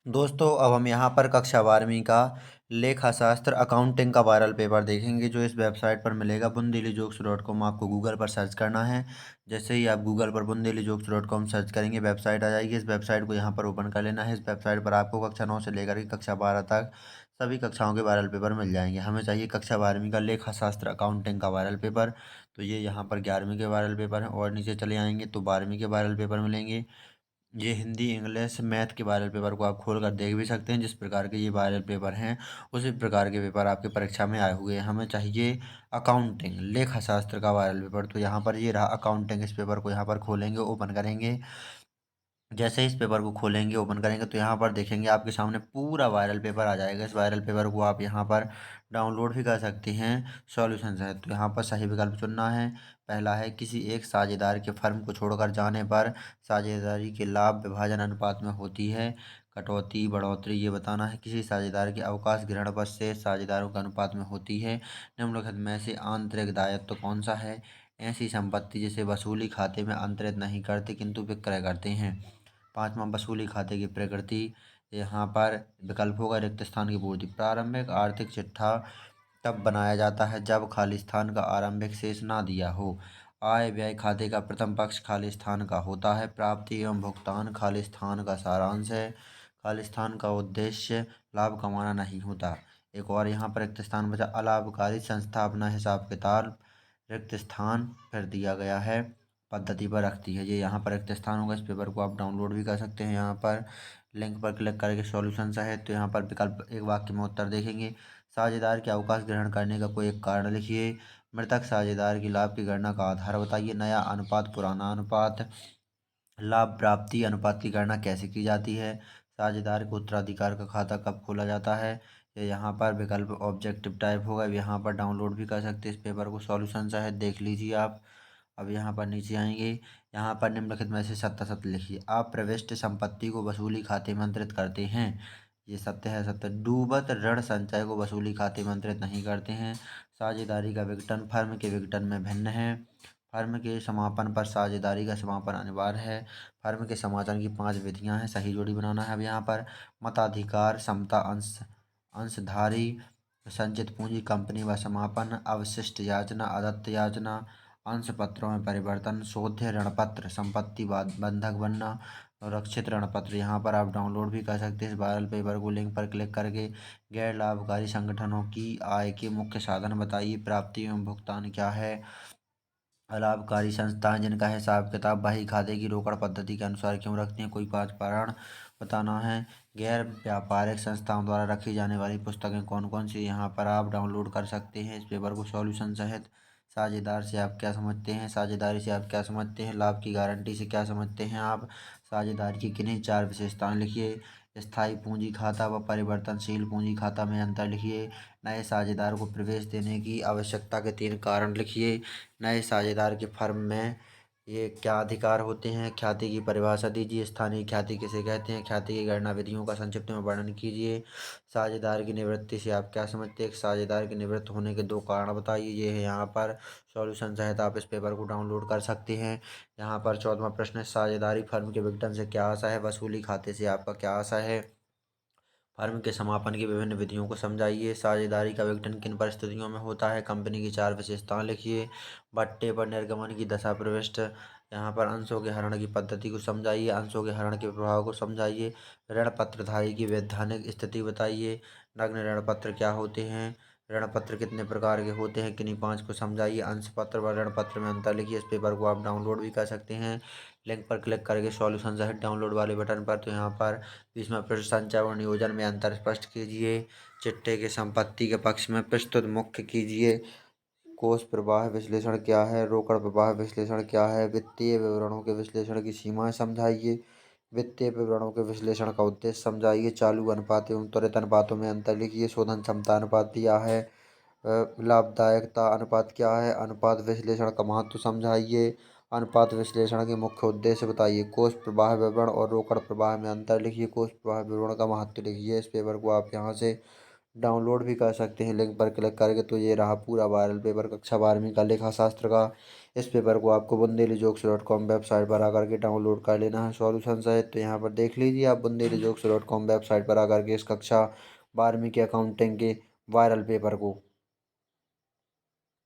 दोस्तों अब हम यहाँ पर कक्षा 12वीं का लेखा शास्त्र अकाउंटिंग का वायरल पेपर देखेंगे जो इस वेबसाइट पर मिलेगा bundelyjokes.com। आपको गूगल पर सर्च करना है। जैसे ही आप गूगल पर bundelyjokes.com सर्च करेंगे वेबसाइट आ जाएगी। इस वेबसाइट को यहाँ पर ओपन कर लेना है। इस वेबसाइट पर आपको कक्षा 9 से लेकर के कक्षा 12 तक सभी कक्षाओं के वायरल पेपर मिल जाएंगे। हमें चाहिए कक्षा 12वीं का लेखा शास्त्र अकाउंटिंग का वायरल पेपर। तो ये यहाँ पर 11वीं के वायरल पेपर हैं और नीचे चले आएंगे तो 12वीं के वायरल पेपर मिलेंगे। ये हिंदी इंग्लिश मैथ के वायरल पेपर को आप खोल कर देख भी सकते हैं। जिस प्रकार के ये वायरल पेपर हैं उसी प्रकार के पेपर आपकी परीक्षा में आए हुए हैं। हमें चाहिए अकाउंटिंग लेखा शास्त्र का वायरल पेपर। तो यहाँ पर ये रहा अकाउंटिंग। इस पेपर को यहाँ पर खोलेंगे ओपन करेंगे। जैसे ही इस पेपर को खोलेंगे ओपन करेंगे तो यहाँ पर देखेंगे आपके सामने पूरा वायरल पेपर आ जाएगा। इस वायरल पेपर को आप यहाँ पर डाउनलोड भी कर सकते हैं सॉल्यूशन है। तो यहाँ पर सही विकल्प चुनना है। पहला है किसी एक साझेदार के फर्म को छोड़कर जाने पर साझेदारी के लाभ विभाजन अनुपात में होती है। कटौती बढ़ोतरी ये बताना है। किसी साझेदार के अवकाश ग्रहण पर से साझेदारों के अनुपात में होती है। निम्नलिखित में से आंतरिक दायित्व कौन सा है। ऐसी संपत्ति जिसे वसूली खाते में अंतरित नहीं करते किंतु विक्रय करते हैं। पांचवा वसूली खाते की प्रकृति। यहाँ पर विकल्प होगा रिक्त स्थान की पूर्ति। प्रारंभिक आर्थिक चिट्ठा तब बनाया जाता है जब खाली स्थान का आरंभिक शेष ना दिया हो। आय व्यय खाते का प्रथम पक्ष खाली स्थान का होता है। प्राप्ति एवं भुगतान खाली स्थान का सारांश है। खाली स्थान का उद्देश्य लाभ कमाना नहीं होता। एक और यहाँ पर रिक्त स्थान बचा। अलाभकारी संस्था अपना हिसाब किताब रिक्त स्थान फिर दिया गया है पद्धति पर रखती है। ये यहाँ पर रिक्त स्थान होगा। इस पेपर को आप डाउनलोड भी कर सकते हैं। यहाँ पर लिंक पर क्लिक करके सॉल्यूशन है तो यहाँ पर विकल्प एक वाक्य में उत्तर देखेंगे। साझेदार के अवकाश ग्रहण करने का कोई एक कारण लिखिए। मृतक साझेदार की लाभ की गणना का आधार बताइए। नया अनुपात पुराना अनुपात। लाभ प्राप्ति अनुपात की गणना कैसे की जाती है। साझेदार को उत्तराधिकार का खाता कब खोला जाता है। ये यहाँ पर विकल्प ऑब्जेक्टिव टाइप होगा। यहाँ पर डाउनलोड भी कर सकते हैं इस पेपर को सॉल्यूशन है देख लीजिए आप। अब यहाँ पर नीचे आएंगे। यहाँ पर निम्नलिखित में से सत्य सत्य लिखिए। अप्रविष्ट संपत्ति को वसूली खाते में अंतरित करते हैं। ये सत्य है। सत्य। डूबत ऋण संचय को वसूली खाते में अंतरित नहीं करते हैं। साझेदारी का विघटन फर्म के विघटन में भिन्न है। फर्म के समापन पर साझेदारी का समापन अनिवार्य है। फर्म के समापन की 5 विधियां हैं। सही जोड़ी बनाना है। अब यहाँ पर मताधिकार समता अंशधारी संचित पूंजी कंपनी व समापन अवशिष्ट याचना अदत्त याचना अंश पत्रों में परिवर्तन शोध्य ऋणपत्र संपत्ति बंधक बनना सुरक्षित ऋणपत्र। यहाँ पर आप डाउनलोड भी कर सकते हैं इस वायरल पेपर को लिंक पर क्लिक करके। गैर लाभकारी संगठनों की आय के मुख्य साधन बताइए। प्राप्ति एवं भुगतान क्या है। अलाभकारी संस्थाएं जिनका हिसाब किताब बही खाते की रोकड़ पद्धति के अनुसार क्यों रखती हैं कोई 5 कारण बताना है। गैर व्यापारिक संस्थाओं द्वारा रखी जाने वाली पुस्तकें कौन कौन सी यहाँ पर आप डाउनलोड कर सकते हैं इस पेपर को सॉल्यूशन सहित। साझेदार से आप क्या समझते हैं। साझेदारी से आप क्या समझते हैं। लाभ की गारंटी से क्या समझते हैं आप। साझेदारी की किन्हीं 4 विशेषताएं लिखिए। स्थायी पूंजी खाता व परिवर्तनशील पूंजी खाता में अंतर लिखिए। नए साझेदार को प्रवेश देने की आवश्यकता के 3 कारण लिखिए। नए साझेदार के फर्म में ये क्या अधिकार होते हैं। ख्याति की परिभाषा दीजिए। स्थानीय ख्याति किसे कहते हैं। ख्याति की गणना विधियों का संक्षिप्त में वर्णन कीजिए। साझेदार की निवृत्ति से आप क्या समझते हैं। एक साझेदार के निवृत्त होने के 2 कारण बताइए। ये है यहाँ पर सॉल्यूशन सहित आप इस पेपर को डाउनलोड कर सकते हैं। यहाँ पर 14वां प्रश्न है साझेदारी फर्म के विघटन से क्या आशा है। वसूली खाते से आपका क्या आशा है। फर्म के समापन की विभिन्न विधियों को समझाइए। साझेदारी का विघटन किन परिस्थितियों में होता है। कंपनी की 4 विशेषताएं लिखिए। भट्टे पर निर्गमन की दशा प्रविष्ट। यहाँ पर अंशों के हरण की पद्धति को समझाइए। अंशों के हरण के प्रभाव को समझाइए। ऋण पत्रधारी की वैधानिक स्थिति बताइए। नग्न ऋण पत्र क्या होते हैं। ऋण पत्र कितने प्रकार के होते हैं किन्हीं 5 को समझाइए। अंश पत्र व ऋण पत्र में अंतर लिखिए। इस पेपर को आप डाउनलोड भी कर सकते हैं लिंक पर क्लिक करके सॉल्यूशन सहित डाउनलोड वाले बटन पर। तो यहाँ पर 20वां प्रश्न संचय और नियोजन में अंतर स्पष्ट कीजिए। चिट्टे के संपत्ति के पक्ष में प्रस्तुत मुख्य कीजिए। कोष प्रवाह विश्लेषण क्या है। रोकड़ प्रवाह विश्लेषण क्या है। वित्तीय विवरणों के विश्लेषण की सीमाएं समझाइए। वित्तीय विवरणों के विश्लेषण का उद्देश्य समझाइए। चालू अनुपात एवं त्वरित अनुपातों में अंतर लिखिए। शोधन क्षमता अनुपात दिया है। लाभदायकता अनुपात क्या है। अनुपात विश्लेषण का महत्व समझाइए। अनुपात विश्लेषण के मुख्य उद्देश्य बताइए। कोष प्रवाह विवरण और रोकड़ प्रवाह में अंतर लिखिए। कोष प्रवाह विवरण का महत्व लिखिए। इस पेपर को आप यहाँ से डाउनलोड भी कर सकते हैं लिंक पर क्लिक करके। तो ये रहा पूरा वायरल पेपर कक्षा 12वीं का लेखा शास्त्र का। इस पेपर को आपको बुंदेलीजोक्स.com वेबसाइट पर आकर के डाउनलोड कर लेना है सॉल्यूशन सहित। तो यहाँ पर देख लीजिए आप बुंदेलीजोक्स.com वेबसाइट पर आकर के इस कक्षा 12वीं के अकाउंटिंग के वायरल पेपर को।